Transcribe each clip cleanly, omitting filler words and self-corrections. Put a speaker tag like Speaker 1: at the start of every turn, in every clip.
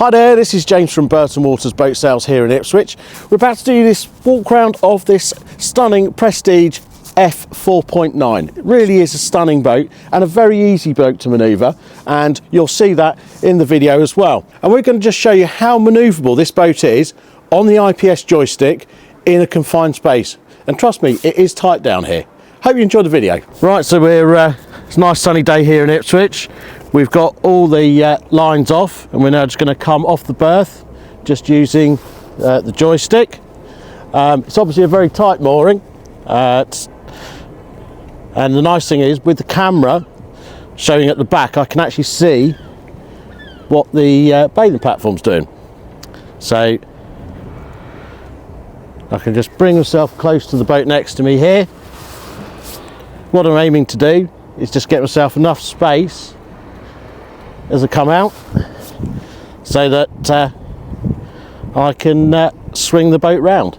Speaker 1: Hi there, this is James from Burton Waters Boat Sales here in Ipswich. We're about to do this walk round of this stunning Prestige F4.9. It really is a stunning boat and a very easy boat to manoeuvre, and you'll see that in the video as well. And we're going to just show you how manoeuvrable this boat is on the IPS joystick in a confined space. And trust me, it is tight down here. Hope you enjoyed the video. Right, so it's a nice sunny day here in Ipswich. We've got all the lines off, and we're now just going to come off the berth just using the joystick. It's obviously a very tight mooring, and the nice thing is with the camera showing at the back, I can actually see what the bathing platform's doing. So I can just bring myself close to the boat next to me here. What I'm aiming to do is just get myself enough space as I come out so that I can swing the boat round.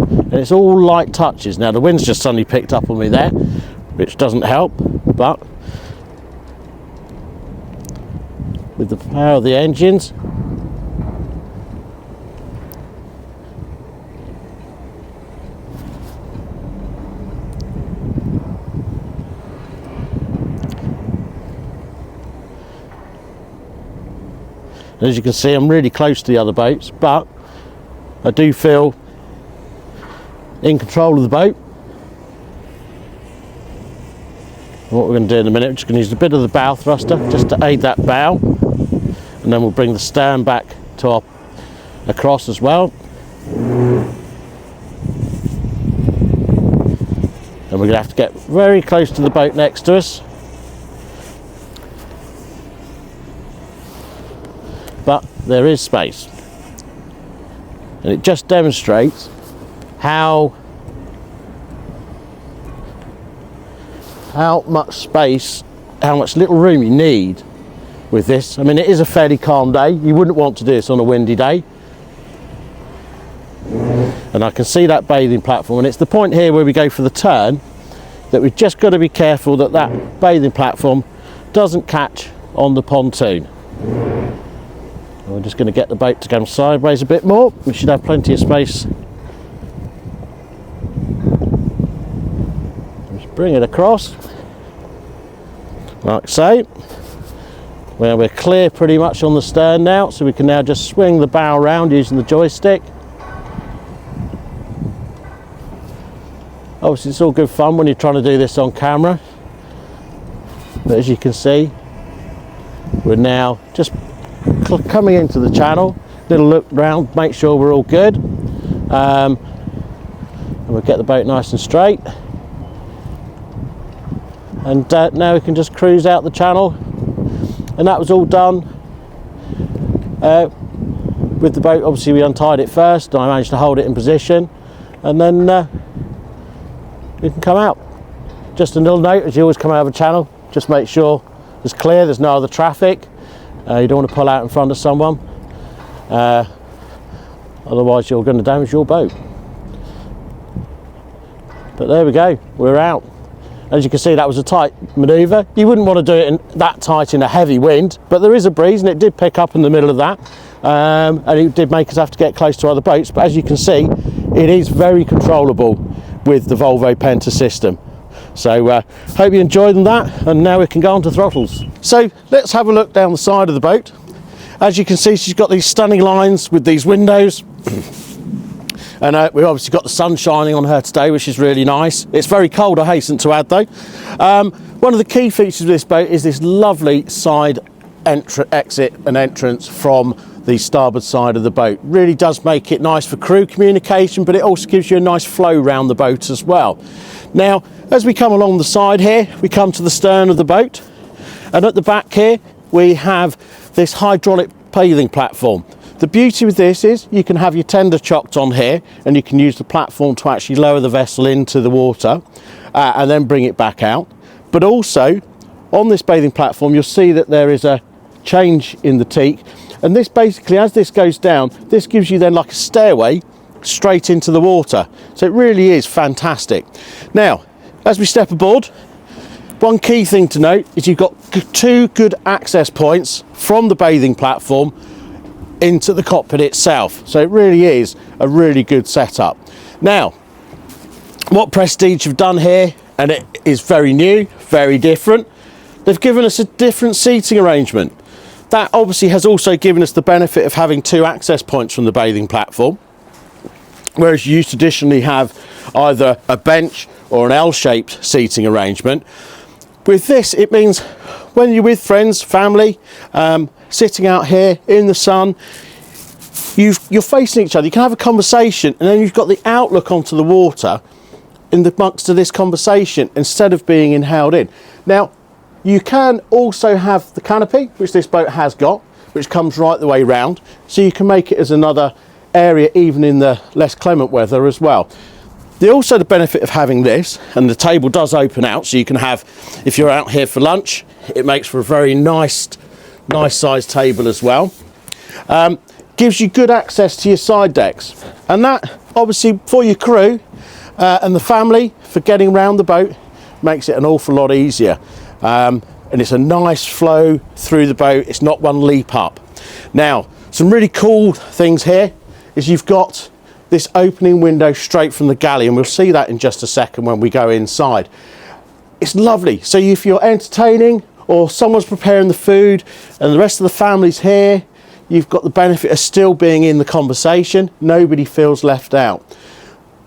Speaker 1: And it's all light touches. Now the wind's just suddenly picked up on me there, which doesn't help, but with the power of the engines, as you can see, I'm really close to the other boats, but I do feel in control of the boat. And what we're going to do in a minute, we're just going to use a bit of the bow thruster just to aid that bow, and then we'll bring the stern back to across as well. And we're going to have to get very close to the boat next to us. But there is space, and it just demonstrates how much space, how much little room you need with this. I mean, it is a fairly calm day. You wouldn't want to do this on a windy day. And I can see that bathing platform, and it's the point here where we go for the turn that we've just got to be careful that that bathing platform doesn't catch on the pontoon. We're just going to get the boat to go sideways a bit more. We should have plenty of space. Just bring it across, like so. Well, we're clear pretty much on the stern now, so we can now just swing the bow around using the joystick. Obviously it's all good fun when you're trying to do this on camera, but as you can see, we're now just coming into the channel, little look round, make sure we're all good, and we'll get the boat nice and straight, and now we can just cruise out the channel. And that was all done with the boat. Obviously we untied it first, and I managed to hold it in position, and then we can come out. Just a little note, as you always come out of a channel, just make sure it's clear, there's no other traffic. You don't want to pull out in front of someone, otherwise you're going to damage your boat. But there we go, we're out. As you can see, that was a tight manoeuvre. You wouldn't want to do it that tight in a heavy wind, but there is a breeze and it did pick up in the middle of that, and it did make us have to get close to other boats. But as you can see, it is very controllable with the Volvo Penta system. So hope you enjoyed that, and now we can go on to throttles. So let's have a look down the side of the boat. As you can see, she's got these stunning lines with these windows. And we've obviously got the sun shining on her today, which is really nice. It's very cold, I hasten to add though. One of the key features of this boat is this lovely side exit and entrance from the starboard side of the boat. Really does make it nice for crew communication, but it also gives you a nice flow around the boat as well. Now, as we come along the side here, we come to the stern of the boat, and at the back here we have this hydraulic bathing platform. The beauty with this is you can have your tender chocked on here, and you can use the platform to actually lower the vessel into the water and then bring it back out. But also on this bathing platform, you'll see that there is a change in the teak, and this basically, as this goes down, this gives you then like a stairway straight into the water. So it really is fantastic. Now, as we step aboard, One key thing to note is you've got 2 good access points from the bathing platform into the cockpit itself. So it really is a really good setup. Now, what Prestige have done here, and it is very new, very different, they've given us a different seating arrangement. That obviously has also given us the benefit of having 2 access points from the bathing platform, whereas you traditionally have either a bench or an L-shaped seating arrangement. With this, it means when you're with friends, family, sitting out here in the sun, you're facing each other, you can have a conversation, and then you've got the outlook onto the water in the amongst of this conversation instead of being inhaled in. Now, you can also have the canopy, which this boat has got, which comes right the way round, so you can make it as another area even in the less clement weather as well. Also the benefit of having this, and the table does open out, so you can have, if you're out here for lunch, it makes for a very nice sized table as well. Gives you good access to your side decks, and that obviously for your crew and the family for getting around the boat makes it an awful lot easier. And it's a nice flow through the boat, it's not one leap up. Now, some really cool things here is you've got this opening window straight from the galley, and we'll see that in just a second when we go inside. It's lovely, so if you're entertaining or someone's preparing the food and the rest of the family's here, you've got the benefit of still being in the conversation, nobody feels left out.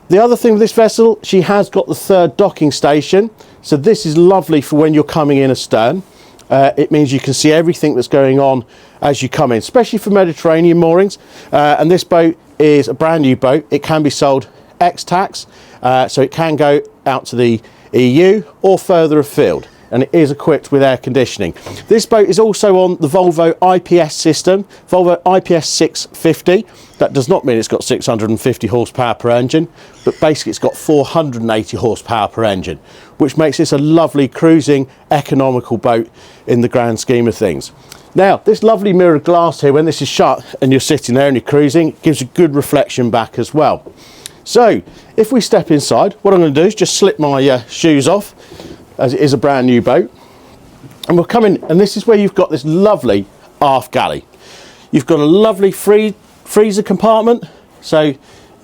Speaker 1: The other thing with this vessel, she has got the 3rd docking station, so this is lovely for when you're coming in astern. It means you can see everything that's going on as you come in, especially for Mediterranean moorings. And this boat is a brand new boat. It can be sold ex-tax, so it can go out to the EU or further afield, and it is equipped with air conditioning. This boat is also on the Volvo IPS system, Volvo IPS 650. That does not mean it's got 650 horsepower per engine, but basically it's got 480 horsepower per engine, which makes this a lovely cruising economical boat in the grand scheme of things. Now, this lovely mirrored glass here, when this is shut and you're sitting there and you're cruising, it gives a good reflection back as well. So if we step inside, what I'm going to do is just slip my shoes off, as it is a brand new boat, and we'll come in, and this is where you've got this lovely aft galley. You've got a lovely freezer compartment, so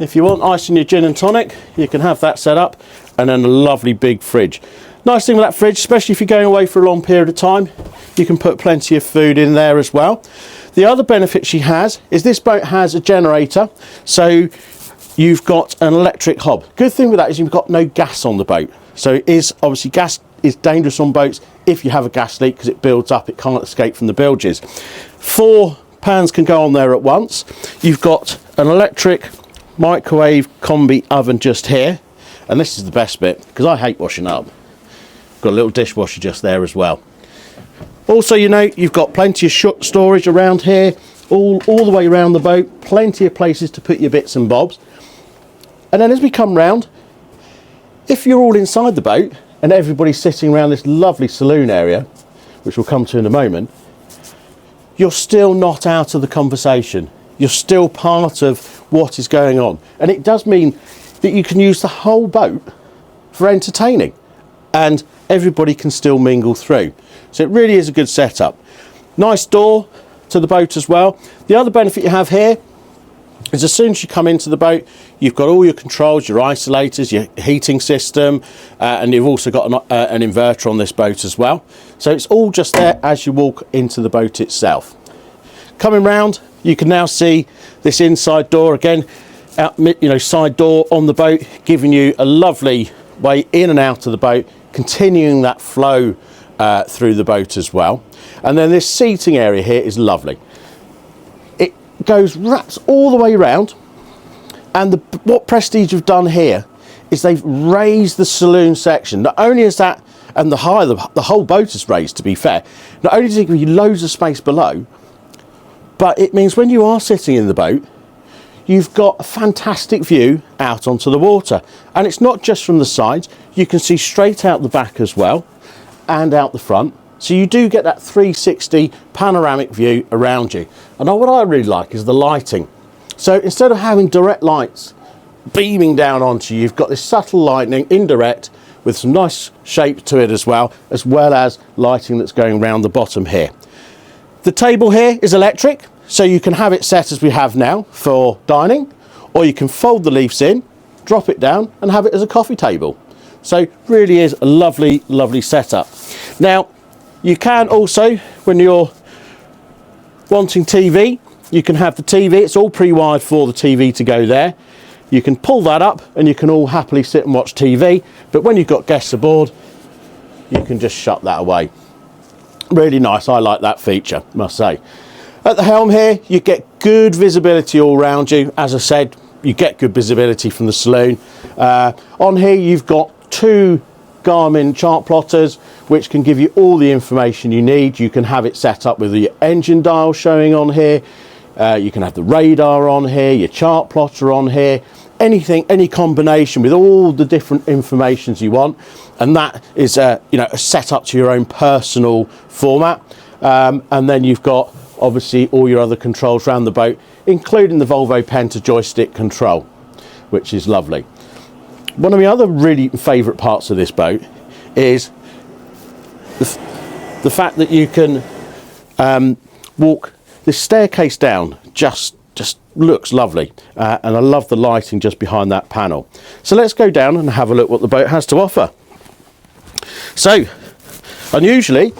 Speaker 1: if you want ice in your gin and tonic, you can have that set up, and then a lovely big fridge. Nice thing with that fridge, especially if you're going away for a long period of time, you can put plenty of food in there as well. The other benefit she has is this boat has a generator, so you've got an electric hob. Good thing with that is you've got no gas on the boat. So it is obviously, gas is dangerous on boats if you have a gas leak because it builds up, it can't escape from the bilges. 4 pans can go on there at once. You've got an electric microwave combi oven just here, and this is the best bit because I hate washing up. Got a little dishwasher just there as well. Also, you know, you've got plenty of storage around here, all the way around the boat, plenty of places to put your bits and bobs. And then as we come round, if you're all inside the boat and everybody's sitting around this lovely saloon area, which we'll come to in a moment, you're still not out of the conversation. You're still part of what is going on. And it does mean that you can use the whole boat for entertaining, and everybody can still mingle through. So it really is a good setup. Nice door to the boat as well. The other benefit you have here is as soon as you come into the boat, you've got all your controls, your isolators, your heating system, and you've also got an inverter on this boat as well. So it's all just there as you walk into the boat itself. Coming round, you can now see this inside door again, side door on the boat, giving you a lovely way in and out of the boat, continuing that flow through the boat as well. And then this seating area here is lovely. It wraps all the way around, and what Prestige have done here is they've raised the saloon section. Not only is that, and the whole boat is raised, to be fair, not only does it give you loads of space below, but it means when you are sitting in the boat, you've got a fantastic view out onto the water. And it's not just from the sides, you can see straight out the back as well, and out the front. So you do get that 360 panoramic view around you. And what I really like is the lighting. So instead of having direct lights beaming down onto you, you've got this subtle lighting, indirect, with some nice shape to it as well as lighting that's going around the bottom here. The table here is electric, so you can have it set as we have now for dining, or you can fold the leaves in, drop it down and have it as a coffee table. So really is a lovely, lovely setup. Now, you can also, when you're wanting TV, you can have the TV, it's all pre-wired for the TV to go there. You can pull that up and you can all happily sit and watch TV, but when you've got guests aboard, you can just shut that away. Really nice, I like that feature, must say. At the helm here, you get good visibility all around you. As I said, you get good visibility from the saloon. On here, you've got 2 Garmin chart plotters, which can give you all the information you need. You can have it set up with the engine dial showing on here. You can have the radar on here, your chart plotter on here, anything, any combination with all the different informations you want. And that is you know, set up to your own personal format. And then you've got obviously all your other controls around the boat, including the Volvo Penta joystick control, which is lovely. One of my other really favourite parts of this boat is the fact that you can walk this staircase down. Just looks lovely, and I love the lighting just behind that panel. So let's go down and have a look what the boat has to offer. So unusually,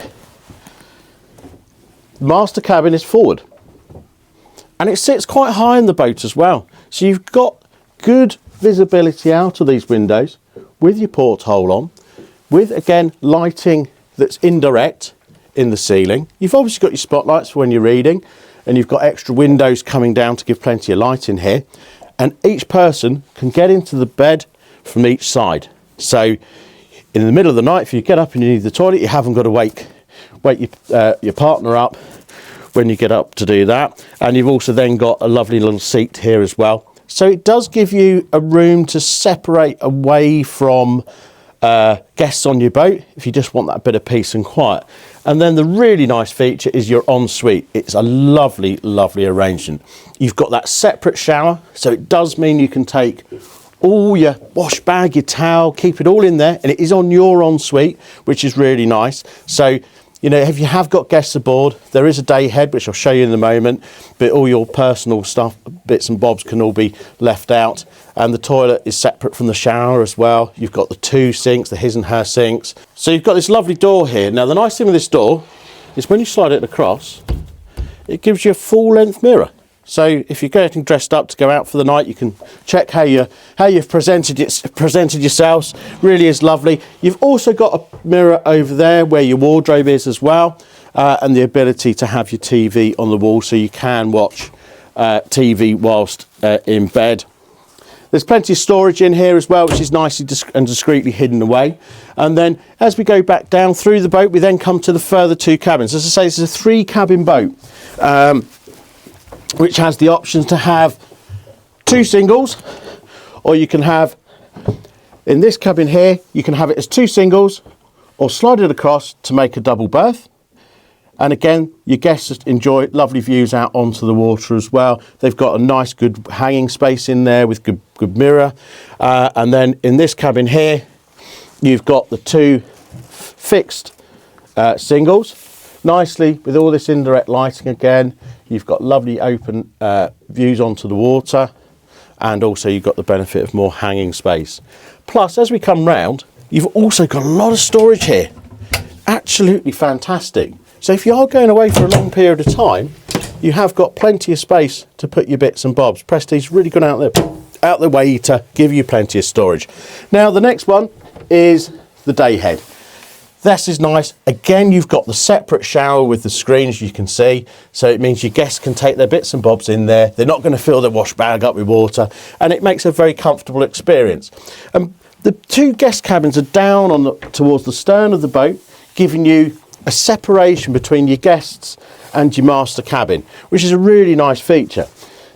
Speaker 1: master cabin is forward, and it sits quite high in the boat as well, so you've got good visibility out of these windows with your porthole on, with again lighting that's indirect in the ceiling. You've obviously got your spotlights for when you're reading, and you've got extra windows coming down to give plenty of light in here, and each person can get into the bed from each side. So in the middle of the night, if you get up and you need the toilet, you haven't got to wake your partner up when you get up to do that. And you've also then got a lovely little seat here as well. So it does give you a room to separate away from guests on your boat if you just want that bit of peace and quiet. And then the really nice feature is your ensuite. It's a lovely, lovely arrangement. You've got that separate shower, so it does mean you can take all your wash bag, your towel, keep it all in there, and it is on your ensuite, which is really nice. So, you know, if you have got guests aboard, there is a day head, which I'll show you in a moment, but all your personal stuff, bits and bobs, can all be left out. And the toilet is separate from the shower as well. You've got the 2 sinks, the his and her sinks. So you've got this lovely door here. Now, the nice thing with this door is when you slide it across, it gives you a full length mirror. So if you're getting dressed up to go out for the night, you can check how you've presented yourselves. Really is lovely. You've also got a mirror over there where your wardrobe is as well, and the ability to have your TV on the wall, so you can watch TV whilst in bed. There's plenty of storage in here as well, which is nicely and discreetly hidden away. And then as we go back down through the boat, we then come to the further 2 cabins. As I say, this is a 3 cabin boat, which has the options to have 2 singles, or you can have, in this cabin here, you can have it as 2 singles or slide it across to make a double berth. And again, your guests enjoy lovely views out onto the water as well. They've got a nice good hanging space in there with good mirror. And then in this cabin here, you've got the 2 fixed singles, nicely with all this indirect lighting again. You've got lovely open views onto the water, and also you've got the benefit of more hanging space. Plus, as we come round, you've also got a lot of storage here. Absolutely fantastic. So if you are going away for a long period of time, you have got plenty of space to put your bits and bobs. Prestige's really gone out the way to give you plenty of storage. Now, the next one is the day head. This is nice. Again, you've got the separate shower with the screen, as you can see. So it means your guests can take their bits and bobs in there. They're not going to fill their wash bag up with water, and it makes a very comfortable experience. The 2 guest cabins are down towards the stern of the boat, giving you a separation between your guests and your master cabin, which is a really nice feature.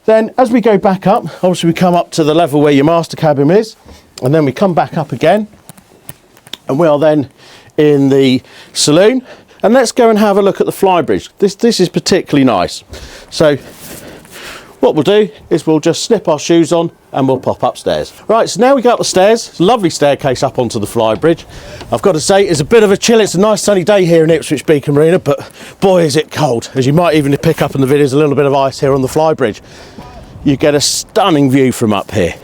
Speaker 1: Then as we go back up, obviously we come up to the level where your master cabin is, and then we come back up again, and we are then in the saloon. And let's go and have a look at the Flybridge. This is particularly nice. So what we'll do is we'll just slip our shoes on and we'll pop upstairs. Right, so now we go up the stairs. It's a lovely staircase up onto the Flybridge. I've got to say, it's a bit of a chill. It's a nice sunny day here in Ipswich Beacon Marina, but boy is it cold. As you might even pick up in the videos, a little bit of ice here on the Flybridge. You get a stunning view from up here.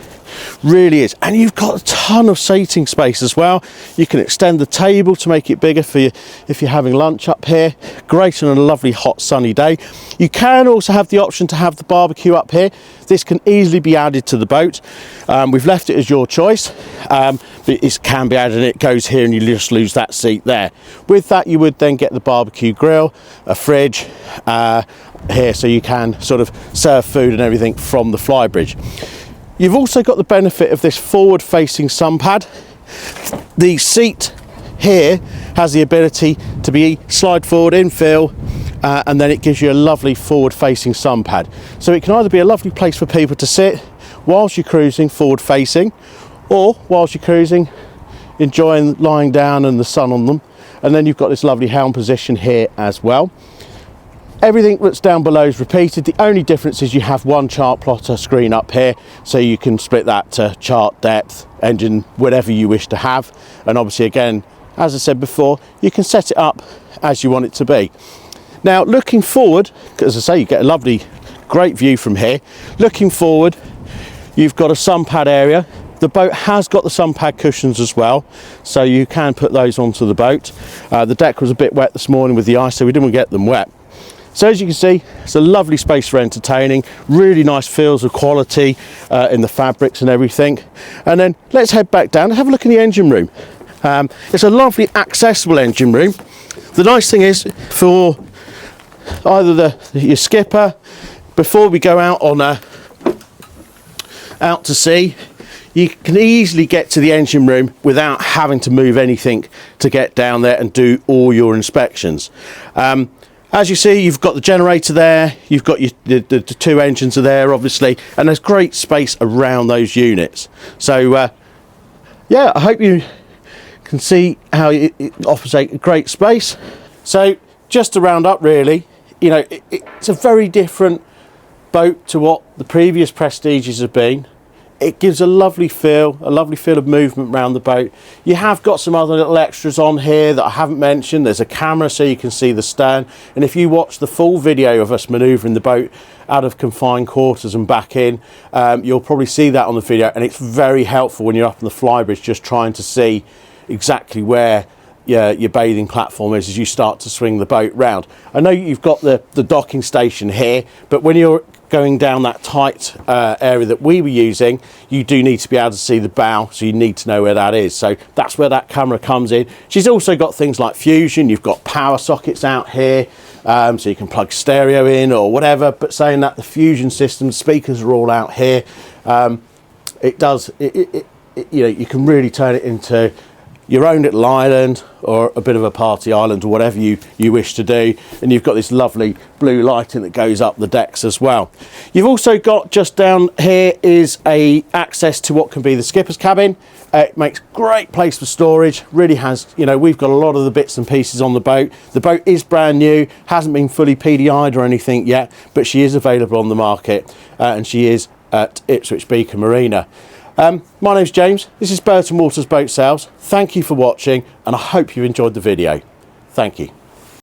Speaker 1: Really is. And you've got a ton of seating space as well. You can extend the table to make it bigger for you if you're having lunch up here. Great on a lovely hot sunny day. You can also have the option to have the barbecue up here. This can easily be added to the boat. We've left it as your choice, but it can be added and it goes here and you just lose that seat there. With that, you would then get the barbecue grill, a fridge here, so you can sort of serve food and everything from the Flybridge. You've also got the benefit of this forward facing sun pad. The seat here has the ability to be slide forward, infill, and then it gives you a lovely forward facing sun pad. So it can either be a lovely place for people to sit whilst you're cruising forward facing, or whilst you're cruising enjoying lying down and the sun on them. And then you've got this lovely helm position here as well. Everything that's down below is repeated. The only difference is you have one chart plotter screen up here, so you can split that to chart, depth, engine, whatever you wish to have. And obviously, again, as I said before, you can set it up as you want it to be. Now, looking forward, as I say, you get a lovely, great view from here. Looking forward, you've got a sun pad area. The boat has got the sun pad cushions as well, so you can put those onto the boat. The deck was a bit wet this morning with the ice, so we didn't get them wet. So as you can see, it's a lovely space for entertaining, really nice feels of quality in the fabrics and everything. And then let's head back down and have a look in the engine room. It's a lovely accessible engine room. The nice thing is, for either your skipper, before we go out on out to sea, you can easily get to the engine room without having to move anything to get down there and do all your inspections. As you see, you've got the generator there, you've got the two engines are there, obviously, and there's great space around those units. So, yeah, I hope you can see how it offers a great space. So, just to round up, really, you know, it's a very different boat to what the previous Prestiges have been. It gives a lovely feel of movement around the boat. You have got some other little extras on here that I haven't mentioned. There's a camera so you can see the stern. And if you watch the full video of us manoeuvring the boat out of confined quarters and back in, you'll probably see that on the video. And it's very helpful when you're up on the Flybridge just trying to see exactly where your bathing platform is as you start to swing the boat round. I know you've got the docking station here, but when you're going down that tight area that we were using, you do need to be able to see the bow, so you need to know where that is. So that's where that camera comes in. She's also got things like fusion. You've got power sockets out here, so you can plug stereo in or whatever. But saying that, the fusion system speakers are all out here. You know, you can really turn it into your own little island or a bit of a party island or whatever you wish to do. And you've got this lovely blue lighting that goes up the decks as well. You've also got just down here is access to what can be the skipper's cabin. It makes great place for storage. Really has, you know, we've got a lot of the bits and pieces on the boat. The boat is brand new, hasn't been fully PDI'd or anything yet, but she is available on the market and she is at Ipswich Beacon Marina. My name's James, this is Burton Waters Boat Sales. Thank you for watching and I hope you enjoyed the video. Thank you.